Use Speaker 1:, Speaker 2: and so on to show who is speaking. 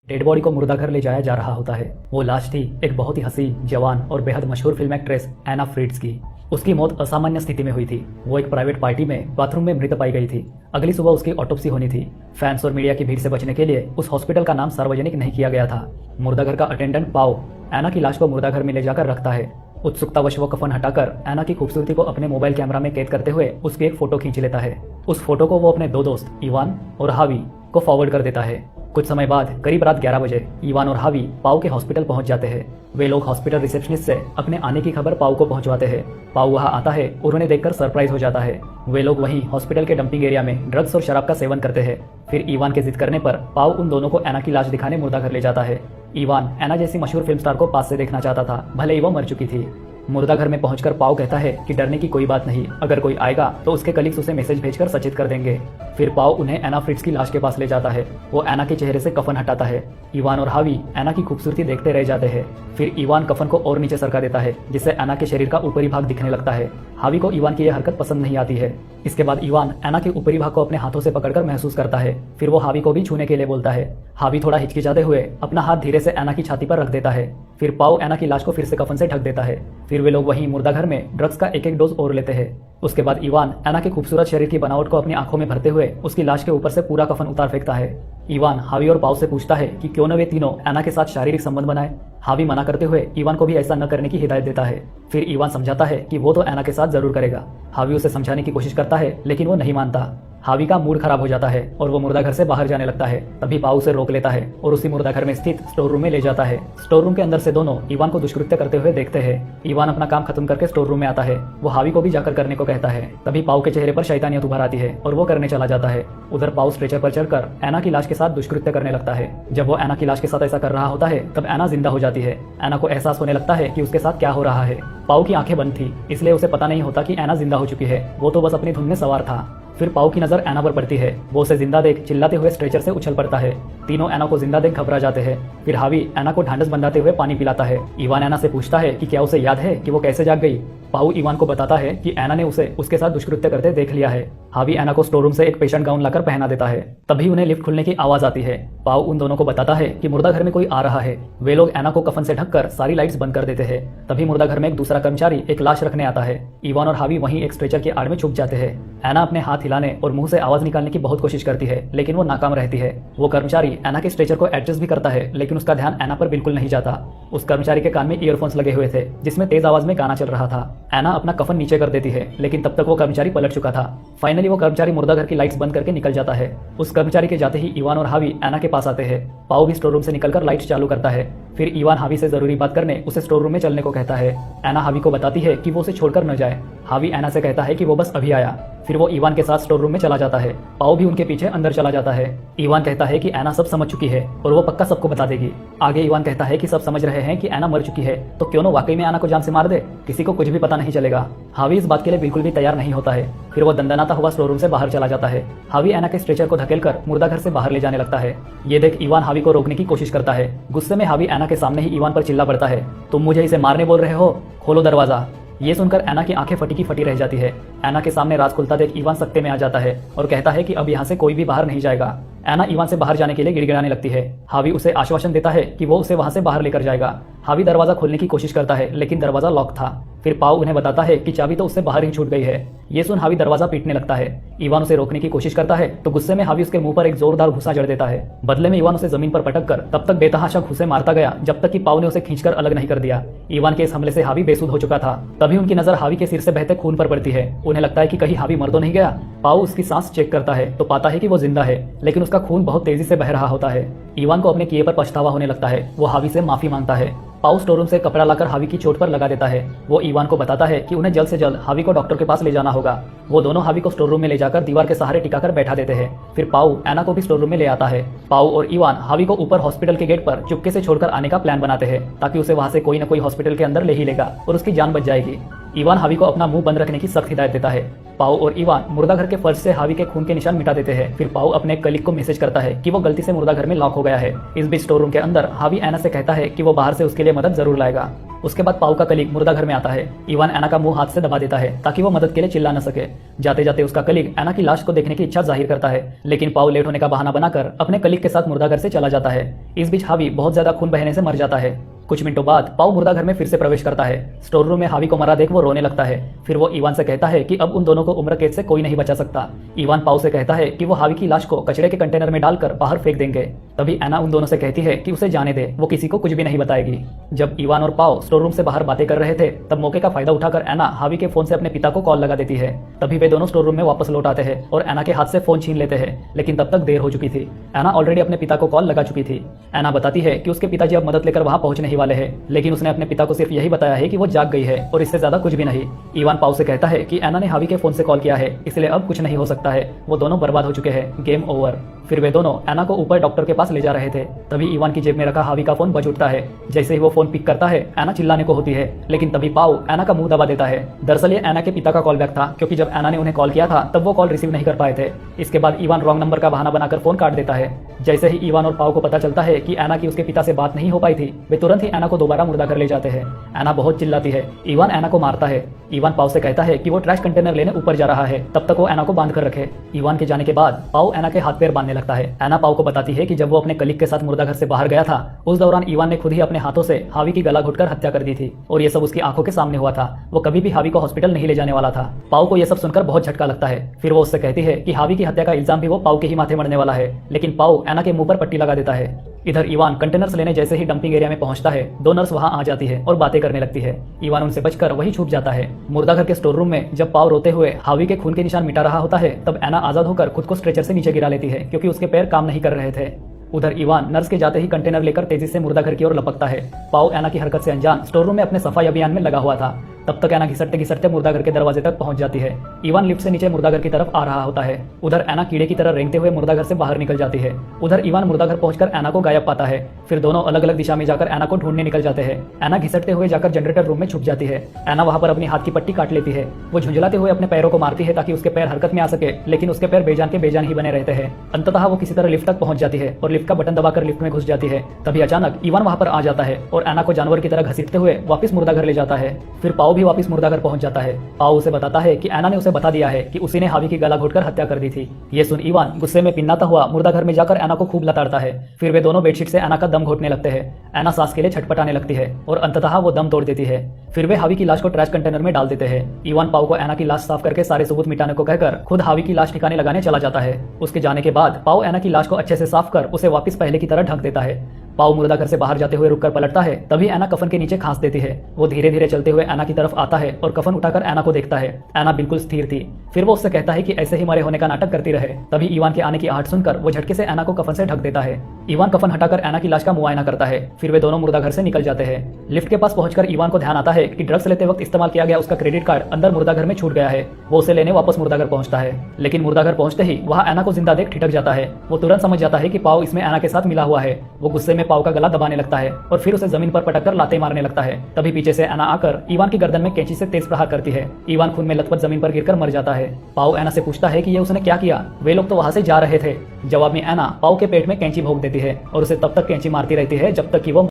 Speaker 1: Dead body को मुर्दा घर ले जाया जा रहा होता है। वो लाश थी एक बहुत ही हसीन, जवान और बेहद मशहूर फिल्म एक्ट्रेस एना फ्रीट्ज की। उसकी मौत असामान्य स्थिति में हुई थी। वो एक प्राइवेट पार्टी में बाथरूम में मृत पाई गई थी। अगली सुबह उसकी ऑटोप्सी होनी थी। फैंस और मीडिया की भीड़ से बचने के लिए उस हॉस्पिटल का नाम सार्वजनिक नहीं किया गया था। मुर्दा घर का अटेंडेंट पाओ एना की लाश को मुर्दा घर में ले जाकर रखता है। उत्सुकतावश वो कफन हटाकर एना की खूबसूरती को अपने मोबाइल कैमरा में कैद करते हुए उसकी एक फोटो खींच लेता है। उस फोटो को वो अपने दो दोस्त इवान और हावी को फॉरवर्ड कर देता है। कुछ समय बाद करीब रात 11 बजे इवान और हावी पाओ के हॉस्पिटल पहुंच जाते हैं। वे लोग हॉस्पिटल रिसेप्शनिस्ट से अपने आने की खबर पाओ को पहुंचवाते हैं। पाओ वहां आता है और उन्हें देखकर सरप्राइज हो जाता है। वे लोग वहीं हॉस्पिटल के डंपिंग एरिया में ड्रग्स और शराब का सेवन करते हैं। फिर इवान के जिद करने पर पाओ उन दोनों को एना की लाश दिखाने मुर्दा घर ले जाता है। इवान एना जैसी मशहूर फिल्म स्टार को पास से देखना चाहता था, भले ही वो मर चुकी थी। मुर्दा घर में पहुंचकर पाओ कहता है कि डरने की कोई बात नहीं, अगर कोई आएगा तो उसके कलीग्स उसे मैसेज भेजकर सचेत कर देंगे। फिर पाओ उन्हें एना फ्रिट्ज की लाश के पास ले जाता है। वो एना के चेहरे से कफन हटाता है। इवान और हावी एना की खूबसूरती देखते रह जाते हैं। फिर इवान कफन को और नीचे सरका देता है, जिससे एना के शरीर का ऊपरी भाग दिखने लगता है। हावी को इवान की यह हरकत पसंद नहीं आती है। इसके बाद इवान एना के ऊपरी भाग को अपने हाथों से पकड़कर महसूस करता है। फिर वो हावी को भी छूने के लिए बोलता है। हावी थोड़ा हिचकिचाते हुए अपना हाथ धीरे से एना की छाती पर रख देता है। फिर पाओ एना की लाश को फिर से कफन से ढक देता है। फिर वे लोग वहीं मुर्दा घर में ड्रग्स का एक एक डोज और लेते हैं। उसके बाद इवान एना के खूबसूरत शरीर की बनावट को अपनी आंखों में भरते हुए उसकी लाश के ऊपर से पूरा कफन उतार फेंकता है। इवान हावी और पाओ से पूछता है कि क्यों न वे तीनों एना के साथ शारीरिक संबंध बनाए। हावी मना करते हुए इवान को भी ऐसा न करने की हिदायत देता है। फिर इवान समझाता है कि वो तो एना के साथ जरूर करेगा। हावी उसे समझाने की कोशिश करता है, लेकिन वो नहीं मानता। हावी का मूड खराब हो जाता है और वो मुर्दा घर से बाहर जाने लगता है। तभी पाओ उसे रोक लेता है और उसी मुर्दा घर में स्थित स्टोर रूम में ले जाता है। स्टोर रूम के अंदर से दोनों इवान को दुष्कृत्य करते हुए देखते हैं। इवान अपना काम खत्म करके स्टोर रूम में आता है। वो हावी को भी जाकर करने को कहता है। तभी पाओ के चेहरे पर शैतानियत उभर आती है और वो करने चला जाता है। उधर पाओ स्ट्रेचर पर चढ़कर एना की लाश के साथ दुष्कृत्य करने लगता है। जब वो एना की लाश के साथ ऐसा कर रहा होता है तब एना जिंदा हो जाती है। एना को एहसास होने लगता है कि उसके साथ क्या हो रहा है। पाओ की आंखें बंद थी, इसलिए उसे पता नहीं होता कि एना जिंदा हो चुकी है। वो तो बस अपनी धुन में सवार था। फिर पाओ की नजर एना पर पड़ती है। वो उसे जिंदा देख चिल्लाते हुए स्ट्रेचर से उछल पड़ता है। तीनों एना को जिंदा देख घबरा जाते हैं। फिर हावी एना को ढांढस बंधाते हुए पानी पिलाता है। इवान एना से पूछता है कि क्या उसे याद है कि वो कैसे जाग गई। पाओ इवान को बताता है कि एना ने उसे उसके साथ दुष्कृत्य करते देख लिया है। हावी एना को स्टोर रूम से एक पेशेंट गाउन लाकर पहना देता है। तभी उन्हें लिफ्ट खुलने की आवाज आती है। पाओ उन दोनों को बताता है कि मुर्दा घर में कोई आ रहा है। वे लोग एना को कफन से ढककर सारी लाइट्स बंद कर देते हैं। तभी मुर्दा घर में एक दूसरा कर्मचारी एक लाश रखने आता है। इवान और हावी वहीं एक स्ट्रेचर की आड़ में छुप जाते हैं। एना अपने हाथ हिलाने और मुंह से आवाज निकालने की बहुत कोशिश करती है, लेकिन वो नाकाम रहती है। वो कर्मचारी एना के स्ट्रेचर को एडजस्ट भी करता है, लेकिन उसका ध्यान एना पर बिल्कुल नहीं जाता। उस कर्मचारी के कान में ईयरफोन्स लगे हुए थे, जिसमें तेज आवाज में गाना चल रहा था। एना अपना कफन नीचे कर देती है, लेकिन तब तक वो कर्मचारी पलट चुका था। फाइनली वो कर्मचारी मुर्दा घर की लाइट्स बंद करके निकल जाता है। उस कर्मचारी के जाते ही इवान और हावी एना के पास आते हैं। पाओ भी स्टोर रूम से निकलकर लाइट्स चालू करता है। फिर इवान हावी से जरूरी बात करने उसे स्टोर रूम में चलने को कहता है। एना हावी को बताती है कि वो उसे छोड़कर न जाए। हावी एना से कहता है कि वो बस अभी आया। फिर वो इवान के साथ स्टोर रूम में चला जाता है। पाओ भी उनके पीछे अंदर चला जाता है। इवान कहता है कि एना सब समझ चुकी है और वो पक्का सबको बता देगी। आगे इवान कहता है कि सब समझ रहे हैं कि एना मर चुकी है, तो क्यों न वाकई में एना को जान से मार दे, किसी को कुछ भी पता नहीं चलेगा। हावी इस बात के लिए बिल्कुल भी तैयार नहीं होता है। फिर वो दंदनाता हुआ स्टोर रूम से बाहर चला जाता है। हावी एना के स्ट्रेचर को धकेलकर मुर्दा घर से बाहर ले जाने लगता है। ये देख इवान हावी को रोकने की कोशिश करता है। गुस्से में हावी एना के सामने ही इवान पर चिल्ला पड़ता है, तुम मुझे इसे मारने बोल रहे हो, खोलो दरवाजा। ये सुनकर एना की आंखें फटी की फटी रह जाती है। एना के सामने राज खुलता देख इवान सख्ते में आ जाता है और कहता है कि अब यहाँ से कोई भी बाहर नहीं जाएगा। एना इवान से बाहर जाने के लिए गिड़गिड़ाने लगती है। हावी उसे आश्वासन देता है कि वो उसे वहां से बाहर लेकर जाएगा। हावी दरवाजा खोलने की कोशिश करता है, लेकिन दरवाजा लॉक था। फिर पाओ उन्हें बताता है कि चाबी तो उससे बाहर ही छूट गई है। ये सुन हावी दरवाजा पीटने लगता है। इवान उसे रोकने की कोशिश करता है, तो गुस्से में हावी उसके मुंह पर एक जोरदार घुसा जड़ देता है। बदले में इवान उसे जमीन पर पटक कर तब तक बेतहाशा घुसे मारता गया जब तक कि पाओ ने उसे खींचकर अलग नहीं कर दिया। इवान के इस हमले से हावी बेसुध हो चुका था। तभी उनकी नजर हावी के सिर से बहते खून पर पड़ती है। उन्हें लगता है कि कहीं हावी मर तो नहीं गया। पाओ उसकी सांस चेक करता है तो पाता है कि वो जिंदा है, लेकिन उसका खून बहुत तेजी से बह रहा होता है। इवान को अपने किए पर पछतावा होने लगता है। वो हावी से माफी मांगता है। पाओ स्टोर रूम से कपड़ा लाकर हावी की चोट पर लगा देता है। वो इवान को बताता है कि उन्हें जल्द से जल्द हावी को डॉक्टर के पास ले जाना होगा। वो दोनों हावी को स्टोर रूम में ले जाकर दीवार के सहारे टिकाकर बैठा देते हैं। फिर पाओ एना को भी स्टोर रूम में ले आता है। पाओ और इवान हावी को ऊपर हॉस्पिटल के गेट पर चुपके से छोड़कर आने का प्लान बनाते हैं, ताकि उसे वहां से कोई न कोई हॉस्पिटल के अंदर ले ही लेगा और उसकी जान बच जाएगी। इवान हावी को अपना मुंह बंद रखने की सख्त हिदायत देता है। पाओ और इवान मुर्दा घर के फर्श से हावी के खून के निशान मिटा देते हैं। फिर पाओ अपने कलीग को मैसेज करता है कि वो गलती से मुर्दा घर में लॉक हो गया है। इस बीच स्टोर रूम के अंदर हावी एना से कहता है कि वो बाहर से उसके लिए मदद जरूर लाएगा। उसके बाद पाओ का कलीग मुर्दा घर में आता है। इवान एना का मुंह हाथ से दबा देता है ताकि वो मदद के लिए चिल्ला न सके। जाते जाते उसका कलीग एना की लाश को देखने की इच्छा जाहिर करता है, लेकिन पाओ लेट होने का बहाना बनाकर अपने कलीग के साथ मुर्दा घर से चला जाता है। इस बीच हावी बहुत ज्यादा खून बहने से मर जाता है। कुछ मिनटों बाद पाओ मुर्दा घर में फिर से प्रवेश करता है। स्टोर रूम में हावी को मरा देख वो रोने लगता है। फिर वो इवान से कहता है कि अब उन दोनों को उम्र कैद से कोई नहीं बचा सकता। इवान पाओ से कहता है कि वो हावी की लाश को कचरे के कंटेनर में डालकर बाहर फेंक देंगे। तभी एना उन दोनों से कहती है कि उसे जाने दे, वो किसी को कुछ भी नहीं बताएगी। जब इवान और पाओ स्टोर रूम से बाहर बातें कर रहे थे तब मौके का फायदा उठाकर एना हावी के फोन से अपने पिता को कॉल लगा देती है। तभी वे दोनों स्टोर रूम में वापस लौट आते हैं और एना के हाथ से फोन छीन लेते हैं, लेकिन तब तक देर हो चुकी थी। एना ऑलरेडी अपने पिता को कॉल लगा चुकी थी। एना बताती है कि उसके पिताजी अब मदद लेकर वहां पहुंचने ही वाले हैं, लेकिन उसने अपने पिता को सिर्फ यही बताया है कि वो जाग गई है और इससे ज्यादा कुछ भी नहीं। इवान पाओ से कहता है कि एना ने हावी के फोन से कॉल किया है, इसलिए अब कुछ नहीं हो सकता है, वो दोनों बर्बाद हो चुके हैं, गेम ओवर। फिर वे दोनों एना को ऊपर डॉक्टर के पास ले जा रहे थे। तभी इवान की जेब में रखा हावी का फोन बज उठता है। जैसे ही वो फोन पिक करता है एना चिल्लाने को होती है, लेकिन तभी पाओ एना का मुंह दबा देता है। दरअसल ये एना के पिता का कॉल बैक था, क्योंकि जब एना ने उन्हें कॉल किया था तब वो कॉल रिसीव नहीं कर पाए थे। इसके बाद इवान रॉन्ग नंबर का बहाना बनाकर फोन काट देता है। जैसे ही इवान और पाओ को पता चलता है कि एना की उसके पिता से बात नहीं हो पाई थी, वे तुरंत ही एना को दोबारा मुर्दा कर ले जाते हैं। एना बहुत चिल्लाती है। इवान एना को मारता है। इवान पाओ से कहता है कि वो ट्रैश कंटेनर लेने ऊपर जा रहा है, तब तक वो एना को बांध कर रखे। इवान के जाने के बाद पाओ एना के हाथ पैर बांधने लगता है। एना पाओ को बताती है कि जब वो अपने कलीग के साथ मुर्दा घर से बाहर गया था उस दौरान इवान ने खुद ही अपने हाथों से हावी की गला घुटकर हत्या कर दी थी और ये सब उसकी आंखों के सामने हुआ था। वो कभी भी हावी को हॉस्पिटल नहीं ले जाने वाला था। पाओ को ये सब सुनकर बहुत झटका लगता है। फिर वो उससे कहती है कि हावी की हत्या का इल्जाम भी वो पाओ के ही माथे मरने वाला है, लेकिन पाओ एना के मुंह पर पट्टी लगा देता है। इधर इवान कंटेनर्स लेने जैसे ही डंपिंग एरिया में पहुंचता है, दो नर्स वहां आ जाती है और बातें करने लगती है। इवान उनसे बचकर वहीं छुप जाता है। मुर्दा घर के स्टोर रूम में जब पाओ रोते हुए हावी के खून के निशान मिटा रहा होता है तब एना आजाद होकर खुद को स्ट्रेचर से नीचे गिरा लेती है, क्योंकि उसके पैर काम नहीं कर रहे थे। उधर इवान नर्स के जाते ही कंटेनर लेकर तेजी से मुर्दा घर की ओर लपकता है। पाओ एना की हरकत से अनजान स्टोर रूम में अपने सफाई अभियान में लगा हुआ था। तब तक एना घिसटते घिसटते मुर्दा घर के दरवाजे तक पहुंच जाती है। इवान लिफ्ट से नीचे मुर्दा घर की तरफ आ रहा होता है। उधर एना कीड़े की तरह रेंगते हुए मुर्दा घर से बाहर निकल जाती है। उधर इवान मुर्दा घर पहुंचकर एना को गायब पाता है। फिर दोनों अलग अलग दिशा में जाकर एना को ढूंढने निकल जाते हैं। एना घिसटते हुए जाकर जनरेटर रूम में छुप जाती है। एना वहां पर अपनी हाथ की पट्टी काट लेती है। वो झुंझलाते हुए अपने पैरों को मारती है ताकि उसके पैर हरकत में आ सके, लेकिन उसके पैर बेजान के बेजान ही बने रहते हैं। अंततः वो किसी तरह लिफ्ट तक पहुंच जाती है और लिफ्ट का बटन दबाकर लिफ्ट में घुस जाती है। तभी अचानक इवान वहां पर आ जाता है और एना को जानवर की तरह घसीटते हुए वापस मुर्दा घर ले जाता है। फिर पाओ भी वापस मुर्दा घर पहुंच जाता है। पाओ उसे बताता है कि एना ने उसे बता दिया है कि उसी ने हावी की गला घोटकर हत्या कर दी थी। ये सुन इवान गुस्से में पिन्नाता हुआ मुर्दा घर में जाकर एना को खूब लताड़ता है। फिर वे दोनों बेडशीट से एना का दम घोटने लगते हैं। एना सांस के लिए छटपटाने लगती है और अंततः वो दम तोड़ देती है। फिर वे हावी की लाश को ट्रैश कंटेनर में डाल देते हैं। इवान पाओ को एना की लाश साफ करके सारे सबूत मिटाने को कहकर खुद हावी की लाश ठिकाने लगाने चला जाता है। उसके जाने के बाद पाओ एना की लाश को अच्छे से साफ कर उसे वापस पहले की तरह ढक देता है। पाओ मुर्दा घर से बाहर जाते हुए रुककर पलटता है। तभी एना कफन के नीचे खांस देती है। वो धीरे धीरे चलते हुए एना की तरफ आता है और कफन उठाकर एना को देखता है। एना बिल्कुल स्थिर थी। फिर वो उससे कहता है कि ऐसे ही मरे होने का नाटक करती रहे। तभी इवान के आने की आहट सुनकर वो झटके से एना को कफन से ढक देता है। इवान कफन हटाकर एना की लाश का मुआयना करता है। फिर वे दोनों मुर्दा घर से निकल जाते हैं। लिफ्ट के पास पहुंचकर इवान को ध्यान आता है कि ड्रग्स लेते वक्त इस्तेमाल किया गया उसका क्रेडिट कार्ड अंदर मुर्दा घर में छूट गया है। वो उसे लेने वापस मुर्दा घर पहुंचता है, लेकिन मुर्दा घर पहुंचते ही वहां एना को जिंदा देख ठिठक जाता है। वो तुरंत समझ जाता है कि पाओ इसमें एना के साथ मिला हुआ है। वो गुस्से में पाओ का गला दबाने लगता है और फिर उसे जमीन पर पटककर लाते मारने लगता है। तभी पीछे से एना आकर इवान की गर्दन में कैंची से तेज प्रहार करती है। इवान खून में लथपथ जमीन पर गिरकर मर जाता है। पाओ एना से पूछता है कि ये उसने क्या किया, वे लोग तो वहां से जा रहे थे। जवाब में एना पाओ के पेट में कैंची भोंक देती है और उसे तब तक कैंची मारती रहती है जब तक कि वो